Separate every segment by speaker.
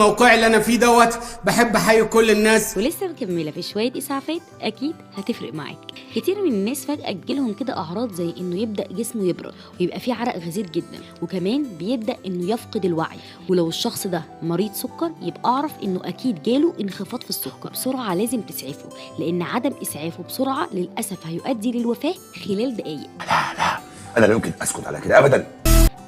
Speaker 1: الموقع اللي انا فيه دوت بحب احيي كل الناس.
Speaker 2: ولسه مكمله في شويه اسعافات اكيد هتفرق معاك. كتير من الناس فجاه تجيلهم كده اعراض زي انه يبدا جسمه يبرد ويبقى فيه عرق غزير جدا، وكمان بيبدا انه يفقد الوعي. ولو الشخص ده مريض سكر يبقى اعرف انه اكيد جاله انخفاض في السكر. بسرعه لازم تسعفه، لان عدم اسعافه بسرعه للاسف هيؤدي للوفاه خلال دقائق.
Speaker 3: لا انا لا يمكن اسكت على كده ابدا.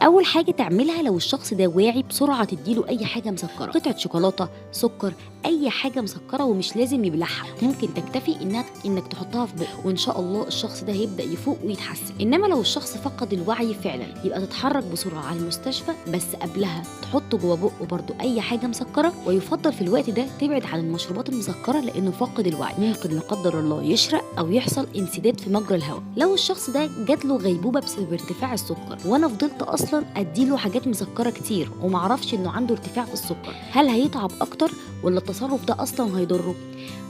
Speaker 2: اول حاجه تعملها لو الشخص ده واعي بسرعه تديله اي حاجه مسكره، قطعه شوكولاته، سكر، اي حاجه مسكره، ومش لازم يبلعها، ممكن تكتفي انك تحطها في بقه، وان شاء الله الشخص ده هيبدا يفوق ويتحسن. انما لو الشخص فقد الوعي فعلا يبقى تتحرك بسرعه على المستشفى، بس قبلها تحط جوه بقه برضو اي حاجه مسكره، ويفضل في الوقت ده تبعد عن المشروبات المسكره لانه فاقد الوعي، ممكن لا قدر الله يشرق او يحصل انسداد في مجرى الهواء. لو الشخص ده جات له غيبوبه بسبب ارتفاع السكر وانا فضلت اصلا اديله حاجات مسكره كتير ومعرفش انه عنده ارتفاع في السكر، هل هيتعب اكتر ولا التصرف ده اصلا هيضره؟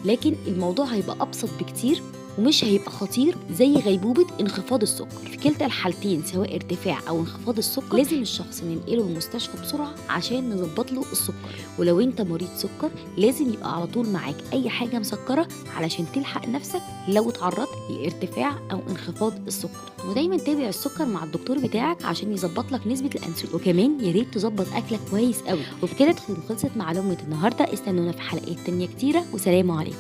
Speaker 2: لكن الموضوع هيبقى ابسط بكتير ومش هيبقى خطير زي غيبوبه انخفاض السكر. في كلتا الحالتين سواء ارتفاع او انخفاض السكر لازم الشخص ننقله المستشفى بسرعه عشان نظبط له السكر. ولو انت مريض سكر لازم يبقى على طول معاك اي حاجه مسكره علشان تلحق نفسك لو اتعرضت لارتفاع او انخفاض السكر. ودايما تابع السكر مع الدكتور بتاعك عشان يظبط لك نسبه الانسولين، وكمان يا ريت تظبط اكلك كويس قوي. وبكده تكون خلصت معلومه النهارده. استنونا في حلقات تانية كتيره، وسلام عليكم.